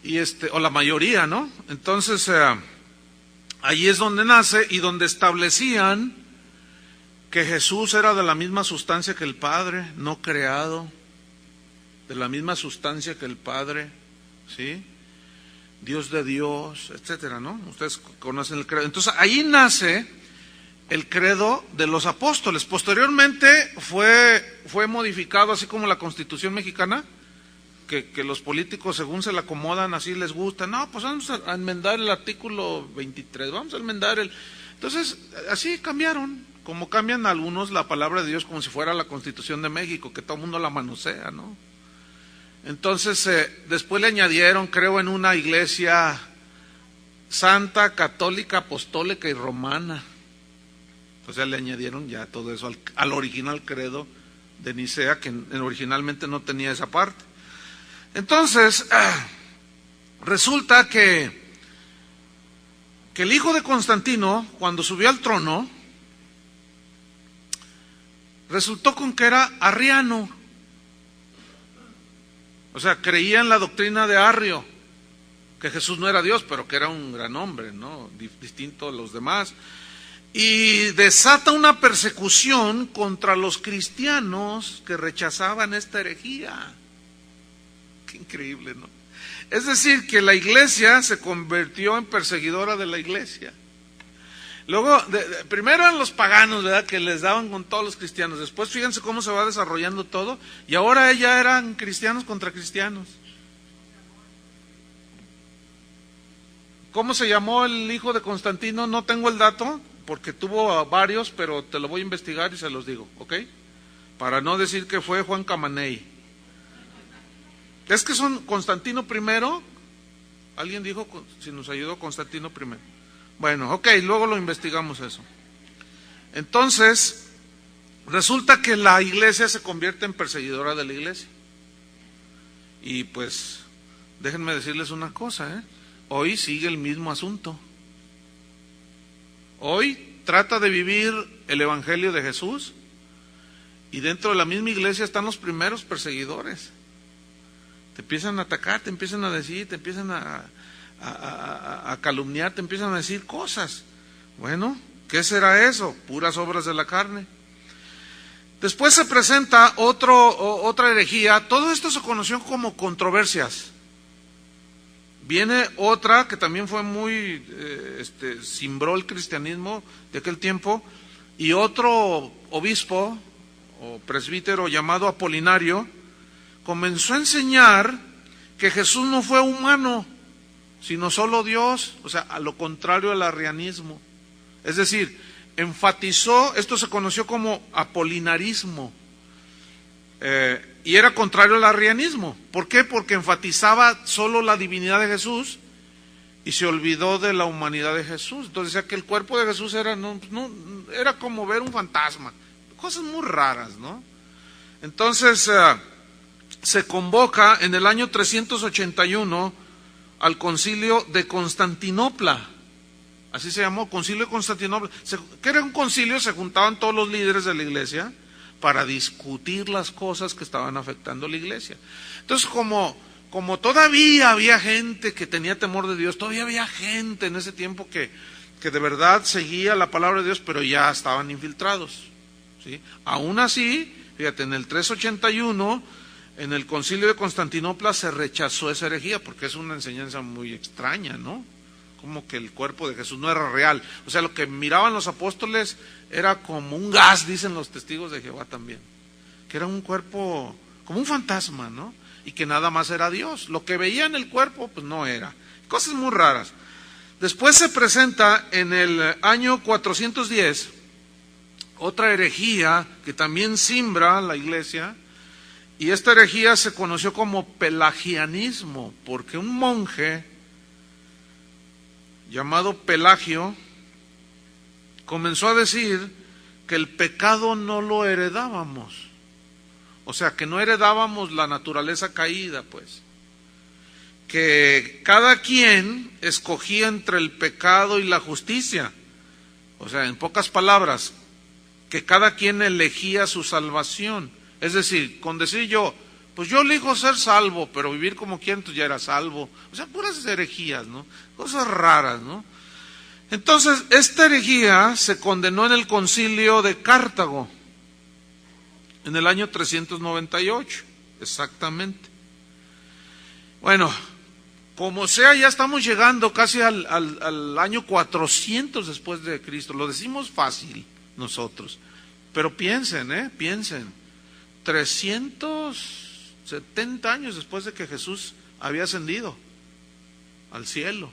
Y o la mayoría, ¿no? Entonces, allí es donde nace y donde establecían que Jesús era de la misma sustancia que el Padre, no creado, de la misma sustancia que el Padre, ¿sí? Dios de Dios, etcétera, ¿no? Ustedes conocen el credo. Entonces, ahí nace el credo de los apóstoles. Posteriormente fue modificado, así como la Constitución mexicana, que los políticos, según se la acomodan, así les gusta. No, pues vamos a enmendar el artículo 23, vamos a enmendar el... Entonces, así cambiaron, como cambian algunos la palabra de Dios como si fuera la Constitución de México, que todo el mundo la manosea, ¿no? Entonces, después le añadieron, creo, en una iglesia santa, católica, apostólica y romana. O sea, le añadieron ya todo eso al original credo de Nicea, que originalmente no tenía esa parte. Entonces, resulta que el hijo de Constantino, cuando subió al trono, resultó con que era arriano. O sea, creía en la doctrina de Arrio, que Jesús no era Dios, pero que era un gran hombre, ¿no? Distinto a los demás. Y desata una persecución contra los cristianos que rechazaban esta herejía. Qué increíble, ¿no? Es decir, que la iglesia se convirtió en perseguidora de la iglesia. Luego, primero eran los paganos, ¿verdad?, que les daban con todos los cristianos. Después, fíjense cómo se va desarrollando todo. Y ahora ya eran cristianos contra cristianos. ¿Cómo se llamó el hijo de Constantino? No tengo el dato, porque tuvo varios, pero te lo voy a investigar y se los digo, ¿ok? Para no decir que fue Juan Camaney. Es que son Constantino I. Alguien dijo, si nos ayudó, Constantino I. Bueno, ok, luego lo investigamos eso. Entonces, resulta que la iglesia se convierte en perseguidora de la iglesia. Y pues, déjenme decirles una cosa, hoy sigue el mismo asunto. Hoy trata de vivir el evangelio de Jesús y dentro de la misma iglesia están los primeros perseguidores. Te empiezan a atacar, te empiezan a decir, te empiezan a calumniar, te empiezan a decir cosas. Bueno, ¿qué será eso? Puras obras de la carne. Después se presenta otra herejía. Todo esto se conoció como controversias. Viene otra que también fue muy, cimbró el cristianismo de aquel tiempo, y otro obispo o presbítero llamado Apolinario comenzó a enseñar que Jesús no fue humano, sino solo Dios, o sea, a lo contrario al arrianismo. Es decir, enfatizó, esto se conoció como apolinarismo, y era contrario al arrianismo. ¿Por qué? Porque enfatizaba solo la divinidad de Jesús y se olvidó de la humanidad de Jesús. Entonces decía que el cuerpo de Jesús era, era como ver un fantasma, cosas muy raras, ¿no? Entonces se convoca en el año 381 al concilio de Constantinopla, así se llamó, concilio de Constantinopla. Que era un concilio, se juntaban todos los líderes de la iglesia para discutir las cosas que estaban afectando a la iglesia. Entonces, como todavía había gente que tenía temor de Dios, todavía había gente en ese tiempo que de verdad seguía la palabra de Dios, pero ya estaban infiltrados, ¿sí? Aún así, fíjate, en el 381, en el concilio de Constantinopla se rechazó esa herejía, porque es una enseñanza muy extraña, ¿no? Como que el cuerpo de Jesús no era real. O sea, lo que miraban los apóstoles era como un gas, dicen los testigos de Jehová también, que era un cuerpo como un fantasma, ¿no? Y que nada más era Dios. Lo que veía en el cuerpo, pues no era. Cosas muy raras. Después se presenta en el año 410 otra herejía que también simbra la iglesia, y esta herejía se conoció como pelagianismo, porque un monje llamado Pelagio comenzó a decir que el pecado no lo heredábamos, o sea, que no heredábamos la naturaleza caída, pues, que cada quien escogía entre el pecado y la justicia, o sea, en pocas palabras, que cada quien elegía su salvación. Es decir, con decir yo, pues yo elijo ser salvo, pero vivir como quien tú ya era salvo. O sea, puras herejías, ¿no? Cosas raras, ¿no? Entonces, esta herejía se condenó en el concilio de Cartago, en el año 398, exactamente. Bueno, como sea, ya estamos llegando casi al año 400 después de Cristo. Lo decimos fácil nosotros, pero piensen, piensen. 370 años después de que Jesús había ascendido al cielo,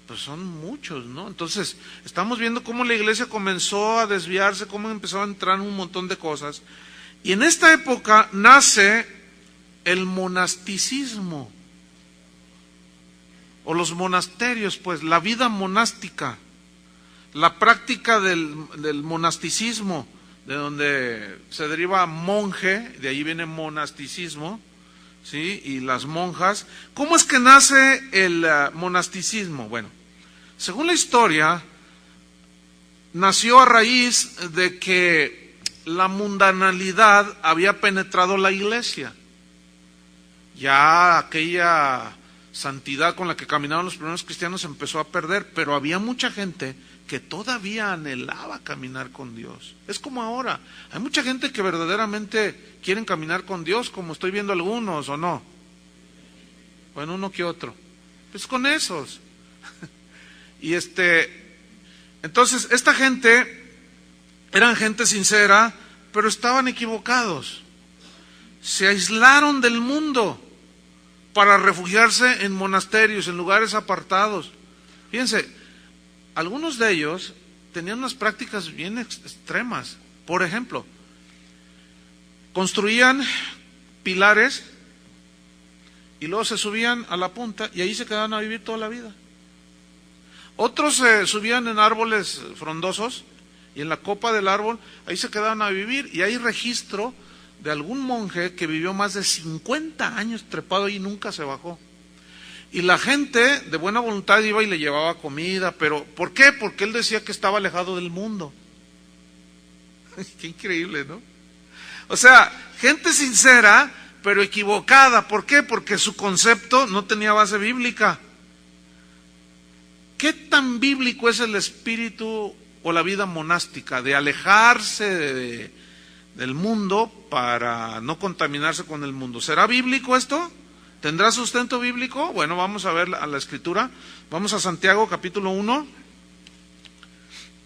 pues son muchos, ¿no? Entonces, estamos viendo cómo la iglesia comenzó a desviarse, cómo empezó a entrar en un montón de cosas, y en esta época nace el monasticismo, o los monasterios, pues, la vida monástica, la práctica del monasticismo, de donde se deriva monje, de ahí viene monasticismo, ¿sí? Y las monjas. ¿Cómo es que nace el monasticismo? Bueno, según la historia, nació a raíz de que la mundanalidad había penetrado la iglesia. Ya aquella santidad con la que caminaban los primeros cristianos empezó a perder, pero había mucha gente que todavía anhelaba caminar con Dios. Es como ahora, hay mucha gente que verdaderamente quieren caminar con Dios, como estoy viendo algunos, ¿o no? Bueno, uno que otro. Pues con esos. Y entonces, esta gente, eran gente sincera, pero estaban equivocados. Se aislaron del mundo para refugiarse en monasterios, en lugares apartados. Fíjense, algunos de ellos tenían unas prácticas bien extremas. Por ejemplo, construían pilares y luego se subían a la punta y ahí se quedaban a vivir toda la vida. Otros se subían en árboles frondosos y en la copa del árbol, ahí se quedaban a vivir, y hay registro de algún monje que vivió más de 50 años trepado y nunca se bajó. Y la gente de buena voluntad iba y le llevaba comida, pero ¿por qué? Porque él decía que estaba alejado del mundo. Qué increíble, ¿no? O sea, gente sincera, pero equivocada. ¿Por qué? Porque su concepto no tenía base bíblica. ¿Qué tan bíblico es el espíritu o la vida monástica? De alejarse del mundo para no contaminarse con el mundo. ¿Será bíblico esto? ¿Tendrá sustento bíblico? Bueno, vamos a ver a la escritura. Vamos a Santiago capítulo 1,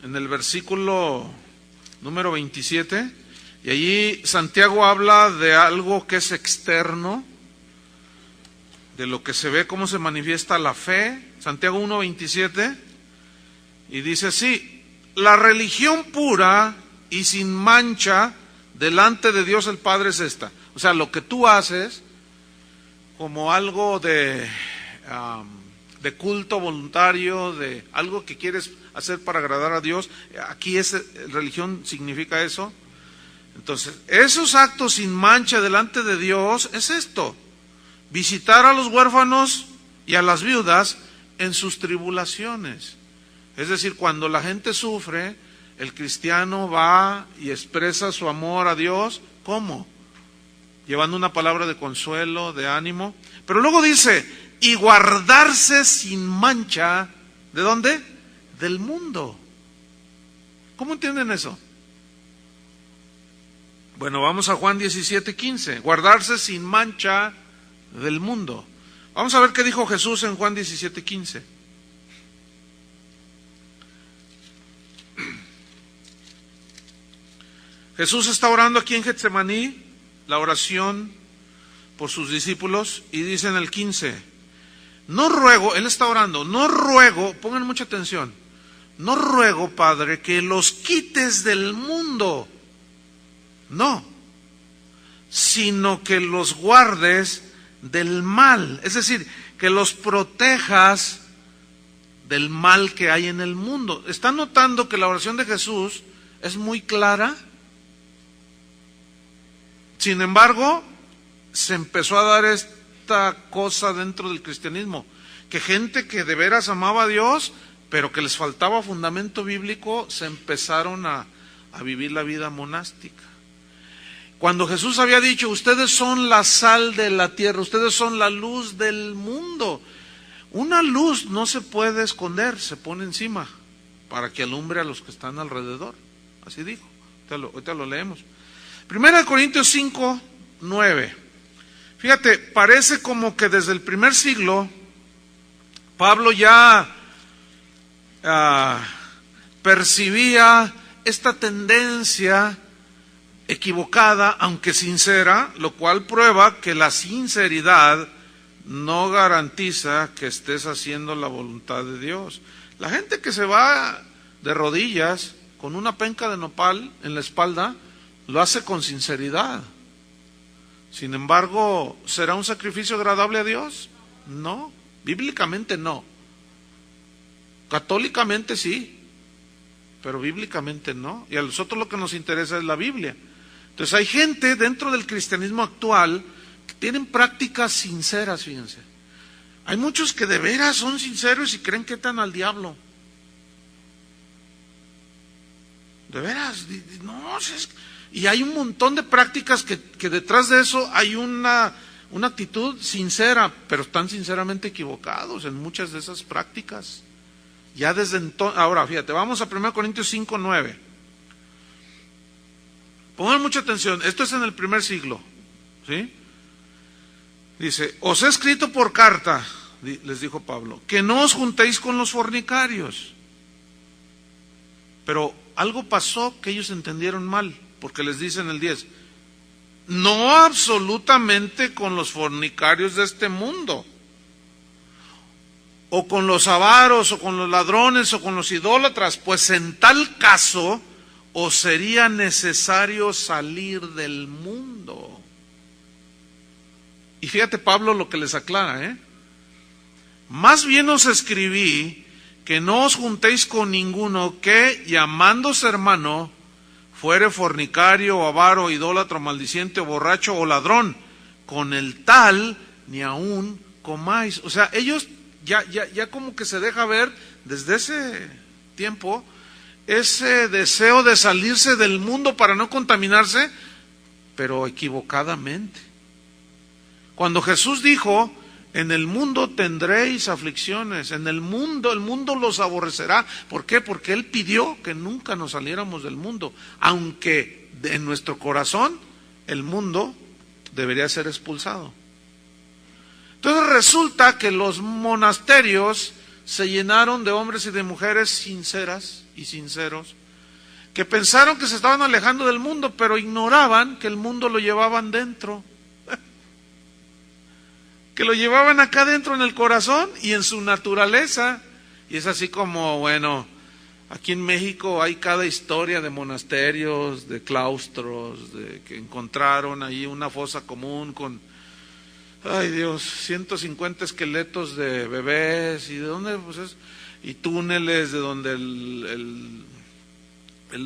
en el versículo número 27. Y allí Santiago habla de algo que es externo, de lo que se ve, cómo se manifiesta la fe. Santiago 1, 27. Y dice así: la religión pura y sin mancha delante de Dios el Padre es esta. O sea, lo que tú haces como algo de culto voluntario, de algo que quieres hacer para agradar a Dios. Aquí religión significa eso. Entonces, esos actos sin mancha delante de Dios es esto: visitar a los huérfanos y a las viudas en sus tribulaciones. Es decir, cuando la gente sufre, el cristiano va y expresa su amor a Dios. ¿Cómo? Llevando una palabra de consuelo, de ánimo. Pero luego dice, y guardarse sin mancha, ¿de dónde? Del mundo. ¿Cómo entienden eso? Bueno, vamos a Juan 17:15, guardarse sin mancha del mundo. Vamos a ver qué dijo Jesús en Juan 17:15. Jesús está orando aquí en Getsemaní, la oración por sus discípulos, y dice en el 15, no ruego, él está orando, no ruego, pongan mucha atención, no ruego, Padre, que los quites del mundo, no, sino que los guardes del mal, es decir, que los protejas del mal que hay en el mundo. ¿Están notando que la oración de Jesús es muy clara? Sin embargo, se empezó a dar esta cosa dentro del cristianismo, que gente que de veras amaba a Dios, pero que les faltaba fundamento bíblico, se empezaron a vivir la vida monástica. Cuando Jesús había dicho, ustedes son la sal de la tierra, ustedes son la luz del mundo. Una luz no se puede esconder, se pone encima para que alumbre a los que están alrededor. Así dijo, ahorita lo leemos. 1 Corintios 5, 9. Fíjate, parece como que desde el primer siglo Pablo ya percibía esta tendencia equivocada, aunque sincera, lo cual prueba que la sinceridad no garantiza que estés haciendo la voluntad de Dios. La gente que se va de rodillas con una penca de nopal en la espalda, lo hace con sinceridad. Sin embargo, ¿será un sacrificio agradable a Dios? No, bíblicamente no. Católicamente sí, pero bíblicamente no. Y a nosotros lo que nos interesa es la Biblia. Entonces hay gente dentro del cristianismo actual que tienen prácticas sinceras, fíjense. Hay muchos que de veras son sinceros y creen que están al diablo. De veras, no, y hay un montón de prácticas que detrás de eso hay una actitud sincera, pero están sinceramente equivocados en muchas de esas prácticas. Ya desde entonces, ahora fíjate, vamos a 1 Corintios 5, 9. Pongan mucha atención, esto es en el primer siglo, ¿sí? Dice, os he escrito por carta, les dijo Pablo, que no os juntéis con los fornicarios. Pero algo pasó que ellos entendieron mal, porque les dice en el 10, no absolutamente con los fornicarios de este mundo, o con los avaros, o con los ladrones, o con los idólatras, pues en tal caso os sería necesario salir del mundo. Y fíjate Pablo lo que les aclara, más bien os escribí que no os juntéis con ninguno que, llamándose hermano, fuere fornicario, o avaro, idólatra, maldiciente, o borracho, o ladrón. Con el tal ni aún comáis. O sea, ellos ya como que se deja ver desde ese tiempo ese deseo de salirse del mundo para no contaminarse, pero equivocadamente. Cuando Jesús dijo, en el mundo tendréis aflicciones, en el mundo los aborrecerá. ¿Por qué? Porque Él pidió que nunca nos saliéramos del mundo, aunque en nuestro corazón el mundo debería ser expulsado. Entonces resulta que los monasterios se llenaron de hombres y de mujeres sinceras y sinceros, que pensaron que se estaban alejando del mundo, pero ignoraban que el mundo lo llevaban dentro, que lo llevaban acá dentro en el corazón y en su naturaleza. Y es así como, bueno, aquí en México hay cada historia de monasterios, de claustros, de que encontraron ahí una fosa común con, ay Dios, 150 esqueletos de bebés, y de dónde, pues es, y túneles de donde el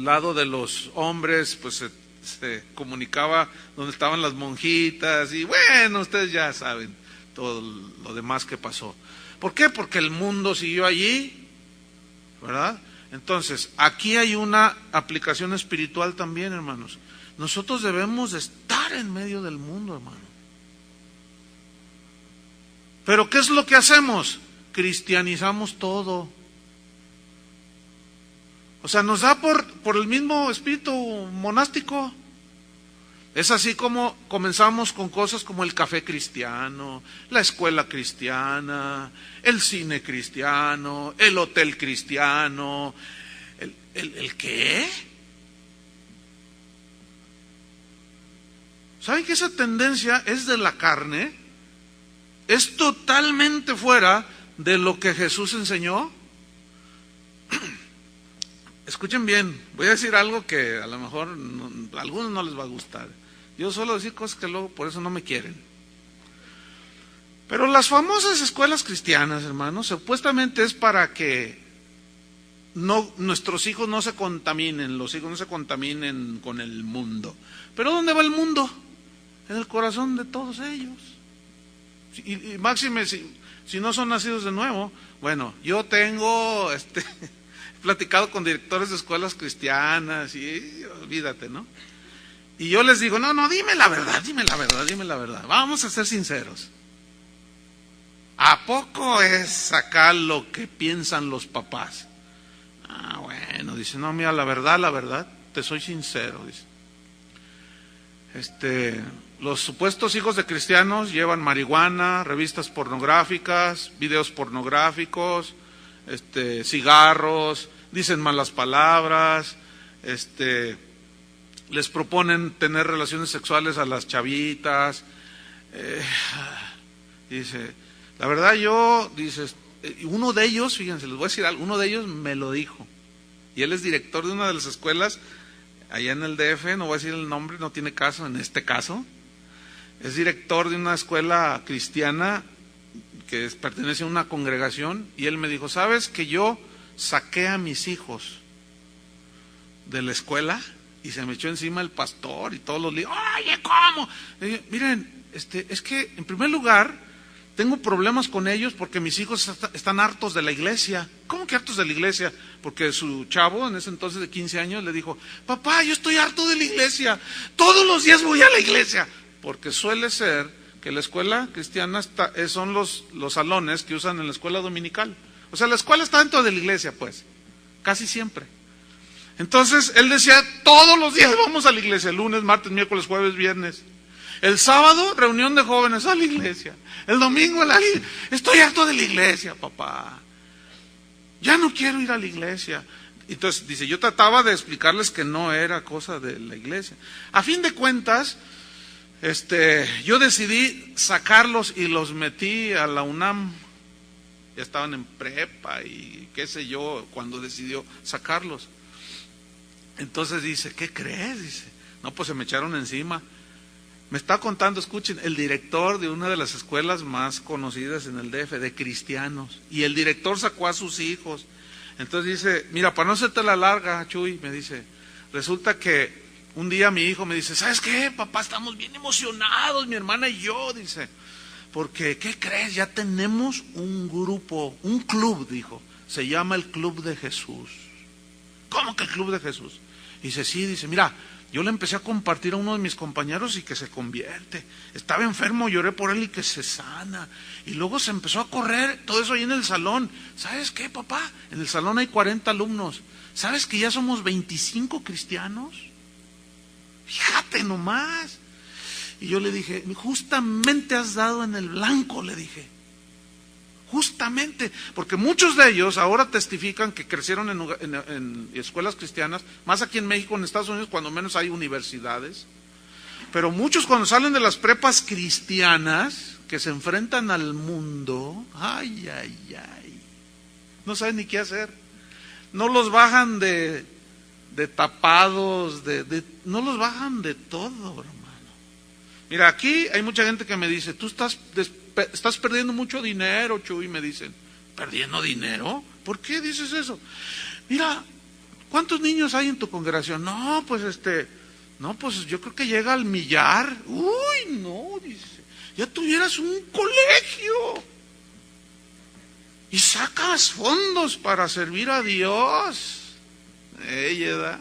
lado de los hombres pues se comunicaba donde estaban las monjitas, y bueno, ustedes ya saben todo lo demás que pasó. ¿Por qué? Porque el mundo siguió allí, ¿verdad? Entonces, aquí hay una aplicación espiritual también, hermanos. Nosotros debemos de estar en medio del mundo, hermano. Pero ¿qué es lo que hacemos? Cristianizamos todo. O sea, nos da por el mismo espíritu monástico. Es así como comenzamos con cosas como el café cristiano, la escuela cristiana, el cine cristiano, el hotel cristiano. ¿El qué? ¿Saben que esa tendencia es de la carne? es totalmente fuera de lo que Jesús enseñó. Escuchen bien, voy a decir algo que a lo mejor a algunos no les va a gustar. Yo suelo decir cosas que luego por eso no me quieren. Pero las famosas escuelas cristianas, hermanos, supuestamente es para que nuestros hijos no se contaminen, los hijos no se contaminen con el mundo. Pero ¿dónde va el mundo? En el corazón de todos ellos. Y máxime, si no son nacidos de nuevo. Bueno, yo tengo he platicado con directores de escuelas cristianas y olvídate, ¿no? Y yo les digo, no, dime la verdad. Vamos a ser sinceros. ¿A poco es acá lo que piensan los papás? Bueno, dice, no, mira, la verdad, te soy sincero, dice. Los supuestos hijos de cristianos llevan marihuana, revistas pornográficas, videos pornográficos, cigarros, dicen malas palabras, les proponen tener relaciones sexuales a las chavitas. Dice, la verdad uno de ellos, fíjense, les voy a decir algo, uno de ellos me lo dijo. Y él es director de una de las escuelas allá en el DF, no voy a decir el nombre, no tiene caso en este caso. Es director de una escuela cristiana que pertenece a una congregación, y él me dijo, ¿sabes que yo saqué a mis hijos de la escuela? Y se me echó encima el pastor y todos los líos. Oye, ¿cómo? Miren, es que en primer lugar tengo problemas con ellos porque mis hijos están hartos de la iglesia. ¿Cómo que hartos de la iglesia? Porque su chavo, en ese entonces de 15 años, le dijo, papá, yo estoy harto de la iglesia, todos los días voy a la iglesia. Porque suele ser que la escuela cristiana son los salones que usan en la escuela dominical. O sea, la escuela está dentro de la iglesia, pues, casi siempre. Entonces, él decía, todos los días vamos a la iglesia, lunes, martes, miércoles, jueves, viernes. El sábado, reunión de jóvenes a la iglesia. El domingo, estoy harto de la iglesia, papá. Ya no quiero ir a la iglesia. Entonces, dice, yo trataba de explicarles que no era cosa de la iglesia. A fin de cuentas, yo decidí sacarlos y los metí a la UNAM. Ya estaban en prepa y qué sé yo, cuando decidió sacarlos. Entonces dice, ¿qué crees? Dice, no, pues se me echaron encima. Me está contando, escuchen, el director de una de las escuelas más conocidas en el DF, de cristianos. Y el director sacó a sus hijos. Entonces dice, mira, para no hacerte la larga, Chuy, me dice, resulta que un día mi hijo me dice, ¿sabes qué, papá? Estamos bien emocionados, mi hermana y yo, dice. Porque, ¿qué crees? Ya tenemos un grupo, un club, dijo. Se llama el Club de Jesús. ¿Cómo que el Club de Jesús? Dice, sí, dice, mira, yo le empecé a compartir a uno de mis compañeros y que se convierte. Estaba enfermo, lloré por él y que se sana. Y luego se empezó a correr, todo eso ahí en el salón. ¿Sabes qué, papá? En el salón hay 40 alumnos. ¿Sabes que ya somos 25 cristianos? Fíjate nomás. Y yo le dije, justamente has dado en el blanco, le dije. Justamente, porque muchos de ellos ahora testifican que crecieron en escuelas cristianas, más aquí en México, en Estados Unidos, cuando menos hay universidades. Pero muchos cuando salen de las prepas cristianas, que se enfrentan al mundo, ay, no saben ni qué hacer. No los bajan de tapados, no los bajan de todo, hermano. Mira, aquí hay mucha gente que me dice, tú estás perdiendo mucho dinero, Chuy, me dicen. ¿Perdiendo dinero? ¿Por qué dices eso? Mira, ¿cuántos niños hay en tu congregación? No, pues yo creo que llega al millar. Uy, no, dice, ya tuvieras un colegio. Y sacas fondos para servir a Dios. Ella.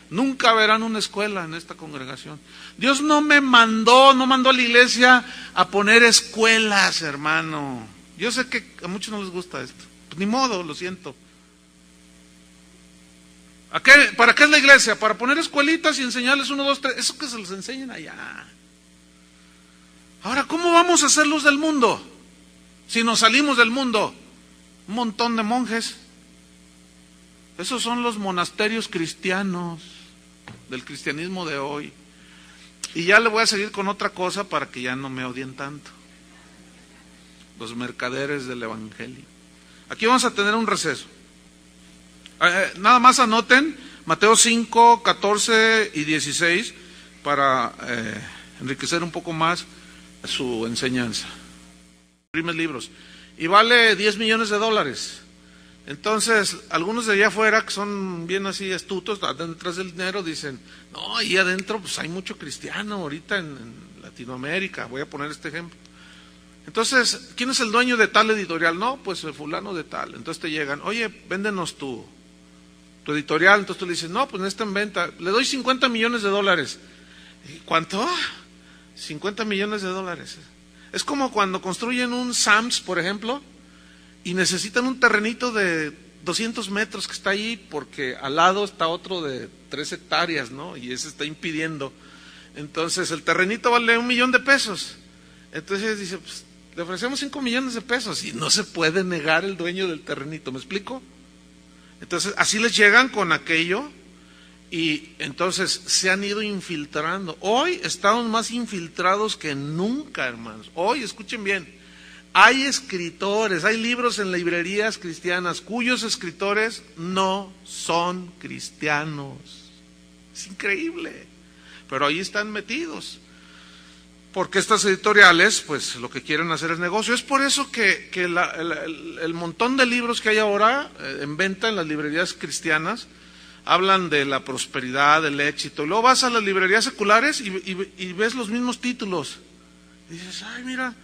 Nunca verán una escuela en esta congregación. Dios no mandó a la iglesia a poner escuelas, hermano. Yo sé que a muchos no les gusta esto. Pues ni modo, lo siento. ¿Para qué es la iglesia? Para poner escuelitas y enseñarles 1, 2, 3. Eso que se les enseñen allá. Ahora, ¿cómo vamos a hacer luz del mundo? Si nos salimos del mundo, un montón de monjes. Esos son los monasterios cristianos del cristianismo de hoy. Y ya le voy a seguir con otra cosa para que ya no me odien tanto. Los mercaderes del evangelio. Aquí vamos a tener un receso. Nada más anoten Mateo 5, 14 y 16 para enriquecer un poco más su enseñanza. Imprimes libros. Y vale $10 millones. Entonces, algunos de allá afuera que son bien así astutos, detrás del dinero, dicen, no, ahí adentro pues hay mucho cristiano ahorita en Latinoamérica. Voy a poner este ejemplo. Entonces, ¿quién es el dueño de tal editorial? No, pues el fulano de tal. Entonces te llegan, oye, véndenos tu editorial. Entonces tú le dices, no, pues no está en venta. Le doy $50 millones. ¿Cuánto? $50 millones. Es como cuando construyen un Sams, por ejemplo, y necesitan un terrenito de 200 metros que está ahí porque al lado está otro de 3 hectáreas, ¿no? Y ese está impidiendo. Entonces el terrenito vale $1 millón. Entonces dice, pues le ofrecemos $5 millones y no se puede negar el dueño del terrenito, ¿me explico? Entonces así les llegan con aquello y entonces se han ido infiltrando. Hoy estamos más infiltrados que nunca, hermanos. Hoy, escuchen bien, hay escritores, hay libros en librerías cristianas cuyos escritores no son cristianos. Es increíble, pero ahí están metidos. Porque estas editoriales, pues lo que quieren hacer es negocio. Es por eso que el montón de libros que hay ahora en venta en las librerías cristianas hablan de la prosperidad, del éxito. Luego vas a las librerías seculares y ves los mismos títulos. Y dices, ay, mira,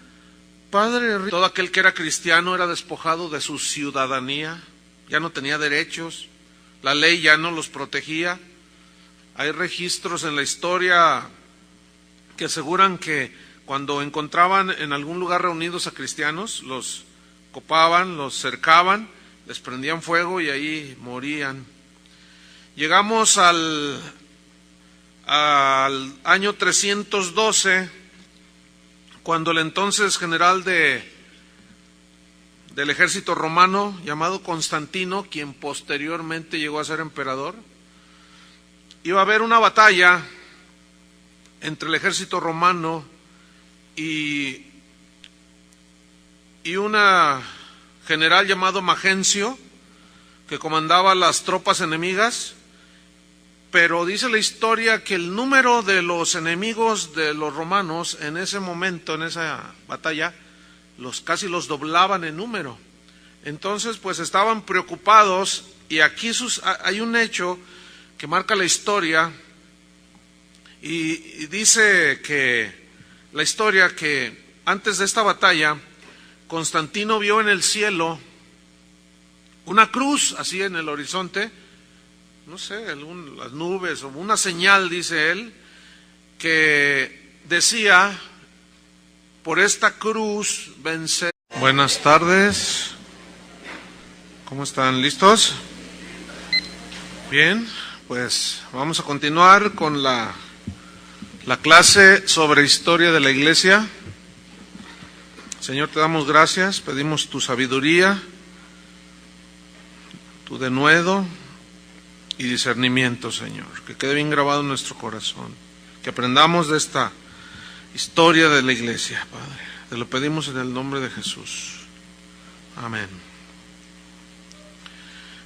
padre, todo aquel que era cristiano era despojado de su ciudadanía, ya no tenía derechos, la ley ya no los protegía. Hay registros en la historia que aseguran que cuando encontraban en algún lugar reunidos a cristianos, los copaban, los cercaban, les prendían fuego y ahí morían. Llegamos al año 312, cuando el entonces general del ejército romano, llamado Constantino, quien posteriormente llegó a ser emperador, iba a haber una batalla entre el ejército romano y una general llamado Magencio, que comandaba las tropas enemigas, pero dice la historia que el número de los enemigos de los romanos en ese momento, en esa batalla, casi los doblaban en número. Entonces, pues estaban preocupados, y aquí hay un hecho que marca la historia. Y dice que la historia que antes de esta batalla, Constantino vio en el cielo una cruz así en el horizonte, no sé, las nubes o una señal, dice él, que decía, por esta cruz vencer. Buenas tardes, ¿cómo están? ¿Listos? Bien, pues vamos a continuar con la clase sobre historia de la iglesia. Señor, te damos gracias, pedimos tu sabiduría, tu denuedo y discernimiento, Señor, que quede bien grabado en nuestro corazón, que aprendamos de esta historia de la iglesia, Padre. Te lo pedimos en el nombre de Jesús. Amén.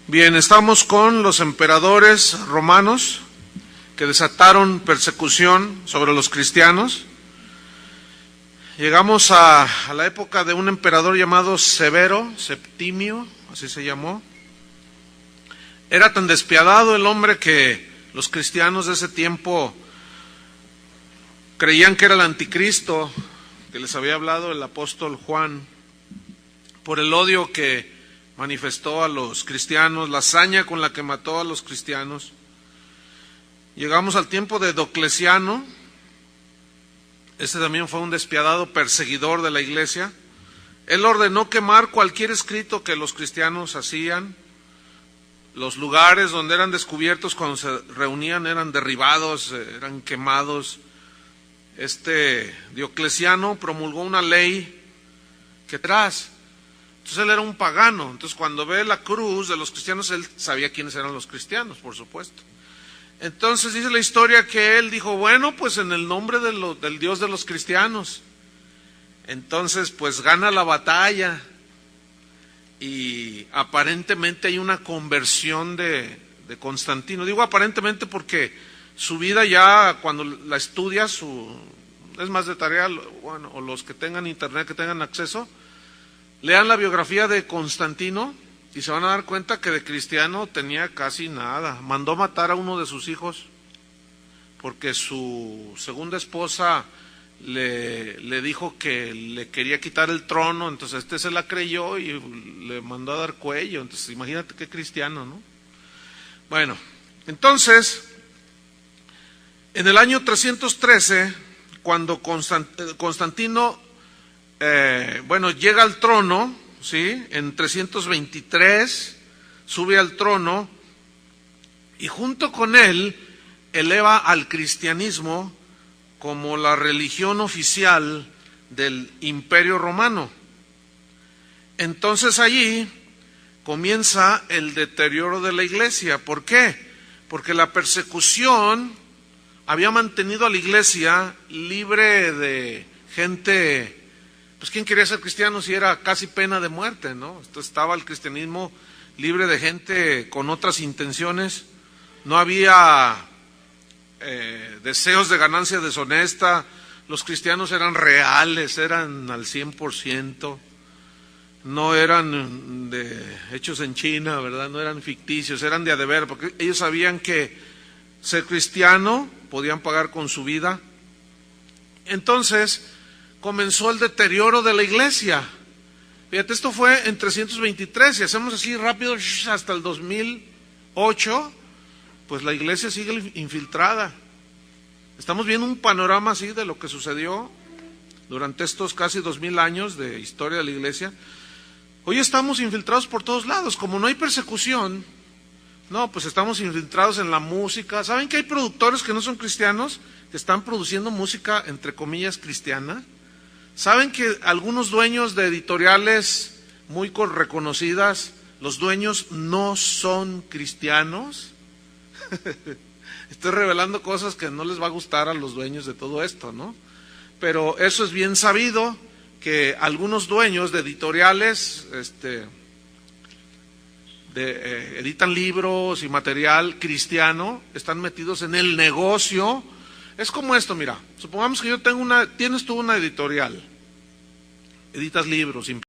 Bien, estamos con los emperadores romanos que desataron persecución sobre los cristianos. Llegamos a la época de un emperador llamado Severo, Septimio, así se llamó. Era tan despiadado el hombre que los cristianos de ese tiempo creían que era el anticristo, que les había hablado el apóstol Juan, por el odio que manifestó a los cristianos, la hazaña con la que mató a los cristianos. Llegamos al tiempo de Diocleciano. Este también fue un despiadado perseguidor de la iglesia. Él ordenó quemar cualquier escrito que los cristianos hacían. Los lugares donde eran descubiertos cuando se reunían eran derribados, eran quemados. Diocleciano promulgó una ley que entonces él era un pagano. Entonces cuando ve la cruz de los cristianos, él sabía quiénes eran los cristianos, por supuesto. Entonces dice la historia que él dijo, bueno, pues en el nombre del Dios de los cristianos. Entonces pues gana la batalla y aparentemente hay una conversión de Constantino. Digo aparentemente porque su vida ya cuando la estudias, es más de tarea, bueno, o los que tengan internet, que tengan acceso, lean la biografía de Constantino y se van a dar cuenta que de cristiano tenía casi nada. Mandó matar a uno de sus hijos porque su segunda esposa le dijo que le quería quitar el trono, entonces se la creyó y le mandó a dar cuello. Entonces imagínate qué cristiano, ¿no? Bueno, entonces en el año 313, cuando Constantino llega al trono, ¿sí? En 323 sube al trono y junto con él eleva al cristianismo como la religión oficial del Imperio Romano. Entonces allí comienza el deterioro de la iglesia. ¿Por qué? Porque la persecución había mantenido a la iglesia libre de gente. Pues ¿quién quería ser cristiano si era casi pena de muerte, no? Entonces estaba el cristianismo libre de gente con otras intenciones. No había deseos de ganancia deshonesta. Los cristianos eran reales, eran al 100%. No eran hechos en China, ¿verdad? No eran ficticios, eran de a deber, porque ellos sabían que ser cristiano podían pagar con su vida. Entonces comenzó el deterioro de la iglesia. Fíjate, esto fue en 323, si hacemos así rápido hasta el 2008, pues la iglesia sigue infiltrada. Estamos viendo un panorama así de lo que sucedió durante estos casi 2000 años de historia de la iglesia. Hoy estamos infiltrados por todos lados, como no hay persecución, no, pues estamos infiltrados en la música. ¿Saben que hay productores que no son cristianos, que están produciendo música entre comillas cristiana? ¿Saben que algunos dueños de editoriales muy reconocidas, los dueños no son cristianos? Estoy revelando cosas que no les va a gustar a los dueños de todo esto, ¿no? Pero eso es bien sabido, que algunos dueños de editoriales editan libros y material cristiano, están metidos en el negocio. Es como esto, mira, supongamos que tienes tú una editorial, editas libros,